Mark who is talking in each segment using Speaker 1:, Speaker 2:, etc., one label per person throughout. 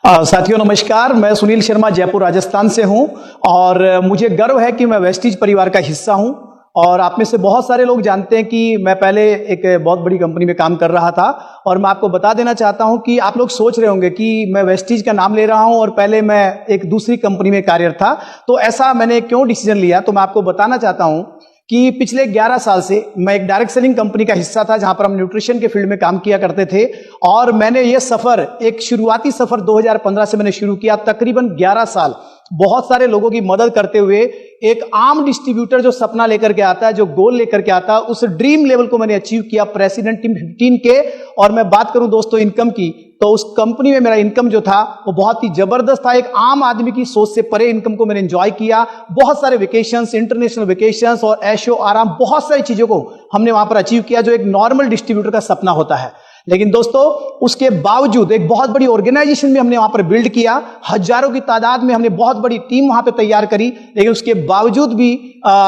Speaker 1: साथियों नमस्कार, मैं सुनील शर्मा जयपुर राजस्थान से हूं और मुझे गर्व है कि मैं वेस्टीज परिवार का हिस्सा हूं। और आप में से बहुत सारे लोग जानते हैं कि मैं पहले एक बहुत बड़ी कंपनी में काम कर रहा था और मैं आपको बता देना चाहता हूं कि आप लोग सोच रहे होंगे कि मैं वेस्टीज का नाम ले रहा हूं और पहले मैं एक दूसरी कंपनी में कार्यरत था, तो ऐसा मैंने क्यों डिसीजन लिया। तो मैं आपको बताना चाहता हूं कि पिछले 11 साल से मैं एक डायरेक्ट सेलिंग कंपनी का हिस्सा था जहां पर हम न्यूट्रिशन के फील्ड में काम किया करते थे। और मैंने ये सफर, एक शुरुआती सफर 2015 से मैंने शुरू किया, तकरीबन 11 साल बहुत सारे लोगों की मदद करते हुए। एक आम डिस्ट्रीब्यूटर जो सपना लेकर के आता है, जो गोल लेकर के आता है, उस ड्रीम लेवल को मैंने अचीव किया प्रेसिडेंट टीम 15 के। और मैं बात करूं दोस्तों इनकम की, तो उस कंपनी में मेरा इनकम जो था वो बहुत ही जबरदस्त था। एक आम आदमी की सोच से परे इनकम को मैंने एंजॉय किया। बहुत सारे वेकेशंस, इंटरनेशनल वेकेशंस और ऐशो आराम, बहुत सारी चीजों को हमने वहां पर अचीव किया जो एक नॉर्मल डिस्ट्रीब्यूटर का सपना होता है। लेकिन दोस्तों उसके बावजूद एक बहुत बड़ी ऑर्गेनाइजेशन भी हमने वहां पर बिल्ड किया, हजारों की तादाद में हमने बहुत बड़ी टीम वहां पर तैयार करी। लेकिन उसके बावजूद भी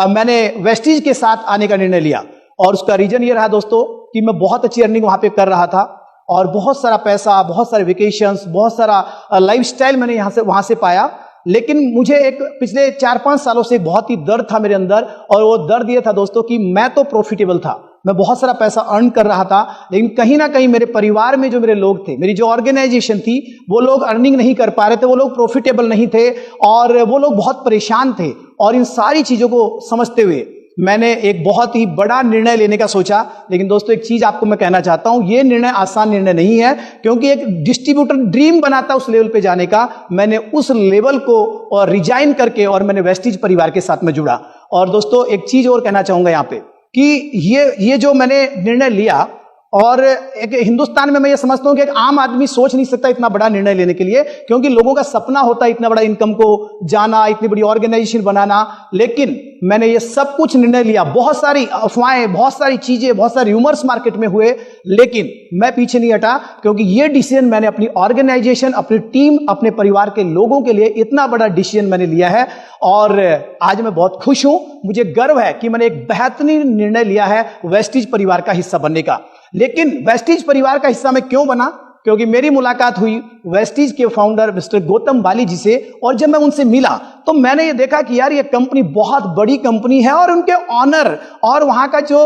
Speaker 1: मैंने वेस्टीज के साथ आने का निर्णय लिया। और उसका रीजन ये रहा दोस्तों कि मैं बहुत अच्छी अर्निंग वहां पे कर रहा था और बहुत सारा पैसा, बहुत सारे वेकेशंस, बहुत सारा लाइफस्टाइल मैंने वहां से पाया। लेकिन मुझे एक पिछले 4-5 सालों से बहुत ही दर्द था मेरे अंदर, और वो दर्द ये था दोस्तों कि मैं तो प्रॉफिटेबल था, मैं बहुत सारा पैसा अर्न कर रहा था, लेकिन कहीं ना कहीं मेरे परिवार में जो मेरे लोग थे, मेरी जो ऑर्गेनाइजेशन थी, वो लोग अर्निंग नहीं कर पा रहे थे, वो लोग प्रॉफिटेबल नहीं थे और वो लोग बहुत परेशान थे। और इन सारी चीजों को समझते हुए मैंने एक बहुत ही बड़ा निर्णय लेने का सोचा। लेकिन दोस्तों एक चीज आपको मैं कहना चाहता हूं, यह निर्णय आसान निर्णय नहीं है, क्योंकि एक डिस्ट्रीब्यूटर ड्रीम बनाता उस लेवल पे जाने का। मैंने उस लेवल को रिजाइन करके और मैंने वेस्टीज परिवार के साथ में जुड़ा। और दोस्तों एक चीज और कहना चाहूंगा यहां पे कि ये जो मैंने निर्णय लिया, और एक हिंदुस्तान में मैं ये समझता हूं कि एक आम आदमी सोच नहीं सकता इतना बड़ा निर्णय लेने के लिए, क्योंकि लोगों का सपना होता है इतना बड़ा इनकम को जाना, इतनी बड़ी ऑर्गेनाइजेशन बनाना। लेकिन मैंने ये सब कुछ निर्णय लिया, बहुत सारी अफवाहें, बहुत सारी चीजें, बहुत सारे र्यूमर्स मार्केट में हुए, लेकिन मैं पीछे नहीं हटा, क्योंकि ये डिसीजन मैंने अपनी ऑर्गेनाइजेशन, अपनी टीम, अपने परिवार के लोगों के लिए इतना बड़ा डिसीजन मैंने लिया है। और आज मैं बहुत खुश हूं, मुझे गर्व है कि मैंने एक बेहतरीन निर्णय लिया है वेस्टीज परिवार का हिस्सा बनने का। लेकिन वेस्टीज परिवार का हिस्सा मैं क्यों बना? क्योंकि मेरी मुलाकात हुई वेस्टीज के फाउंडर मिस्टर गौतम बाली जी से, और जब मैं उनसे मिला तो मैंने ये देखा कि यार ये कंपनी बहुत बड़ी कंपनी है और उनके ऑनर और वहां का जो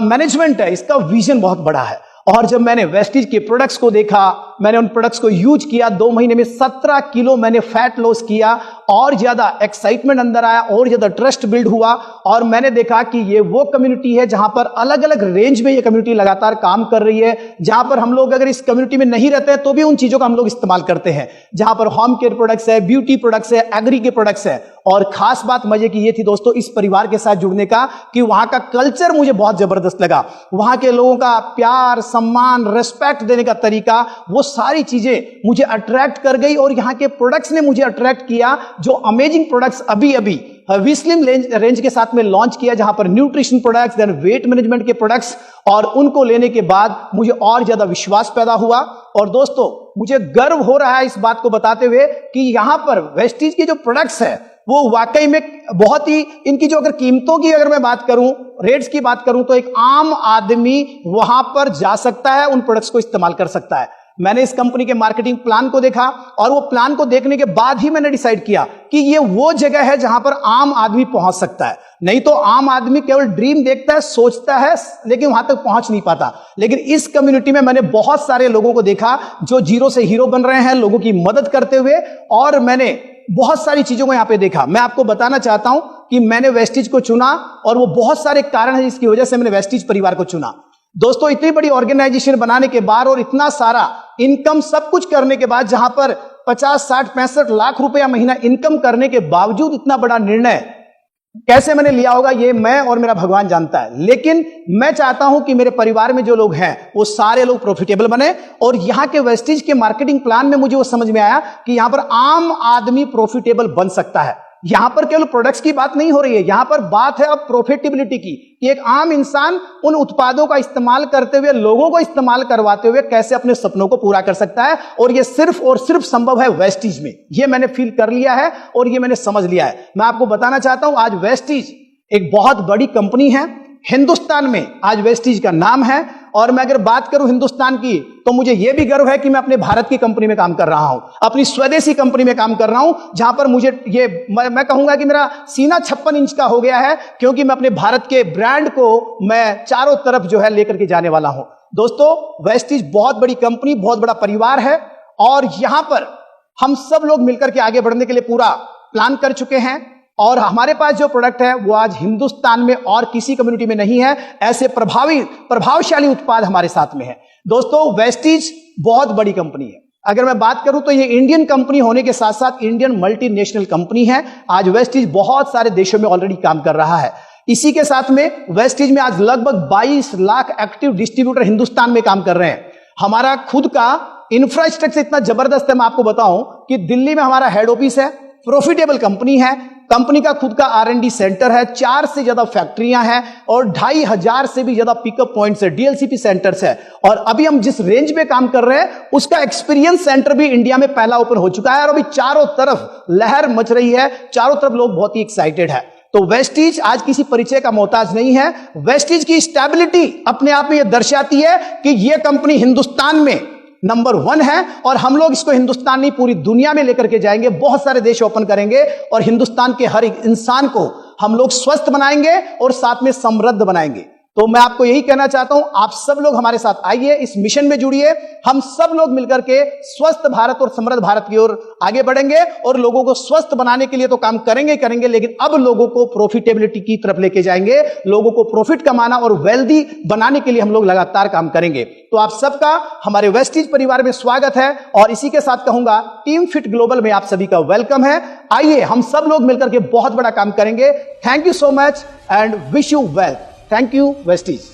Speaker 1: मैनेजमेंट है, इसका विजन बहुत बड़ा है। और जब मैंने वेस्टीज के प्रोडक्ट्स को देखा, मैंने उन प्रोडक्ट्स को यूज किया, 2 महीने में 17 किलो मैंने फैट लॉस किया, और ज्यादा एक्साइटमेंट अंदर आया, और ज्यादा ट्रस्ट बिल्ड हुआ। और मैंने देखा कि ये वो कम्युनिटी है जहां पर अलग अलग रेंज में ये कम्युनिटी लगातार काम कर रही है, जहां पर हम लोग अगर इस कम्युनिटी में नहीं रहते हैं तो भी उन चीजों का हम लोग इस्तेमाल करते हैं, जहां पर होम केयर प्रोडक्ट्स है, ब्यूटी प्रोडक्ट्स है, एग्री के प्रोडक्ट्स है। और खास बात मजे की ये थी दोस्तों इस परिवार के साथ जुड़ने का कि वहां का कल्चर मुझे बहुत जबरदस्त लगा। वहां के लोगों का प्यार, सम्मान, रेस्पेक्ट देने का तरीका, वो सारी चीजें मुझे अट्रैक्ट कर गई। और यहाँ के प्रोडक्ट्स ने मुझे अट्रैक्ट किया, जो अमेजिंग प्रोडक्ट्स अभी विस्लिम रेंज के साथ में लॉन्च किया, जहां पर nutrition products, then weight management के प्रोडक्ट्स, और उनको लेने के बाद मुझे और ज्यादा विश्वास पैदा हुआ। और दोस्तों मुझे गर्व हो रहा है इस बात को बताते हुए कि यहां पर वेस्टीज के जो प्रोडक्ट्स है वो वाकई में बहुत ही, इनकी जो अगर कीमतों की अगर मैं बात करूं, रेट्स की बात करूं, तो एक आम आदमी वहां पर जा सकता है, उन प्रोडक्ट्स को इस्तेमाल कर सकता है। मैंने इस कंपनी के मार्केटिंग प्लान को देखा, और वो प्लान को देखने के बाद ही मैंने डिसाइड किया कि ये वो जगह है जहां पर आम आदमी पहुंच सकता है। नहीं तो आम आदमी केवल ड्रीम देखता है, सोचता है, लेकिन वहां तक पहुंच नहीं पाता। लेकिन इस कम्युनिटी में मैंने बहुत सारे लोगों को देखा जो जीरो से हीरो बन रहे हैं, लोगों की मदद करते हुए, और मैंने बहुत सारी चीजों को यहां पे देखा। मैं आपको बताना चाहता हूं कि मैंने वेस्टीज को चुना, और वो बहुत सारे कारण है जिसकी वजह से मैंने वेस्टीज परिवार को चुना। दोस्तों इतनी बड़ी ऑर्गेनाइजेशन बनाने के बाद और इतना सारा इनकम सब कुछ करने के बाद, जहां पर 50, 60, 65 लाख रुपया महीना इनकम करने के बावजूद इतना बड़ा निर्णय कैसे मैंने लिया होगा, ये मैं और मेरा भगवान जानता है। लेकिन मैं चाहता हूं कि मेरे परिवार में जो लोग हैं वो सारे लोग प्रॉफिटेबल बने। और यहां के वेस्टीज के मार्केटिंग प्लान में मुझे वो समझ में आया कि यहां पर आम आदमी प्रॉफिटेबल बन सकता है। यहां पर केवल प्रोडक्ट्स की बात नहीं हो रही है, यहां पर बात है अब प्रॉफिटेबिलिटी की, कि एक आम इंसान उन उत्पादों का इस्तेमाल करते हुए, लोगों को इस्तेमाल करवाते हुए कैसे अपने सपनों को पूरा कर सकता है। और ये सिर्फ और सिर्फ संभव है वेस्टीज में। ये मैंने फील कर लिया है और ये मैंने समझ लिया है। मैं आपको बताना चाहता हूं आज वेस्टीज एक बहुत बड़ी कंपनी है, हिंदुस्तान में आज वेस्टीज का नाम है। और मैं अगर बात करूं हिंदुस्तान की, तो मुझे यह भी गर्व है कि मैं अपने भारत की कंपनी में काम कर रहा हूं, अपनी स्वदेशी कंपनी में काम कर रहा हूं, जहां पर मुझे मैं कहूंगा कि मेरा सीना 56 इंच का हो गया है, क्योंकि मैं अपने भारत के ब्रांड को मैं चारों तरफ जो है लेकर के जाने वाला हूं। दोस्तों, वेस्टीज बहुत बड़ी कंपनी, बहुत बड़ा परिवार है, और यहां पर हम सब लोग मिलकर के आगे बढ़ने के लिए पूरा प्लान कर चुके हैं। और हमारे पास जो प्रोडक्ट है वो आज हिंदुस्तान में और किसी कम्युनिटी में नहीं है। ऐसे प्रभावशाली उत्पाद हमारे साथ में है। दोस्तों, वेस्टीज बहुत बड़ी कंपनी है। अगर मैं बात करूं तो ये इंडियन कंपनी होने के साथ साथ इंडियन मल्टीनेशनल कंपनी है। आज वेस्टीज बहुत सारे देशों में ऑलरेडी काम कर रहा है। इसी के साथ में वेस्टीज में आज लगभग 22 लाख एक्टिव डिस्ट्रीब्यूटर हिंदुस्तान में काम कर रहे हैं। हमारा खुद का इंफ्रास्ट्रक्चर इतना जबरदस्त है, मैं आपको बताऊं कि दिल्ली में हमारा हेड ऑफिस है, प्रॉफिटेबल कंपनी है, कंपनी का खुद का R&D सेंटर है, 4 से ज्यादा फैक्ट्रियां हैं और 2500 से भी ज्यादा पिकअप पॉइंट्स है, DLCP सेंटर्स है। और अभी हम जिस रेंज में काम कर रहे हैं उसका एक्सपीरियंस सेंटर भी इंडिया में पहला ओपन हो चुका है, और अभी चारों तरफ लहर मच रही है, चारों तरफ लोग बहुत ही एक्साइटेड है। तो वेस्टीज आज किसी परिचय का मोहताज नहीं है। वेस्टीज की स्टेबिलिटी अपने आप में यह दर्शाती है कि यह कंपनी हिंदुस्तान में नंबर 1 है, और हम लोग इसको हिंदुस्तान नहीं पूरी दुनिया में लेकर के जाएंगे, बहुत सारे देश ओपन करेंगे, और हिंदुस्तान के हर एक इंसान को हम लोग स्वस्थ बनाएंगे और साथ में समृद्ध बनाएंगे। तो मैं आपको यही कहना चाहता हूं, आप सब लोग हमारे साथ आइए, इस मिशन में जुड़िए। हम सब लोग मिलकर के स्वस्थ भारत और समृद्ध भारत की ओर आगे बढ़ेंगे, और लोगों को स्वस्थ बनाने के लिए तो काम करेंगे, लेकिन अब लोगों को प्रॉफिटेबिलिटी की तरफ लेके जाएंगे। लोगों को प्रॉफिट कमाना और वेल्दी बनाने के लिए हम लोग लगातार काम करेंगे। तो आप सबका हमारे वेस्टीज परिवार में स्वागत है, और इसी के साथ कहूंगा टीम फिट ग्लोबल में आप सभी का वेलकम है। आइए हम सब लोग मिलकर के बहुत बड़ा काम करेंगे। Thank you so much and wish you well. Thank you, Vestige.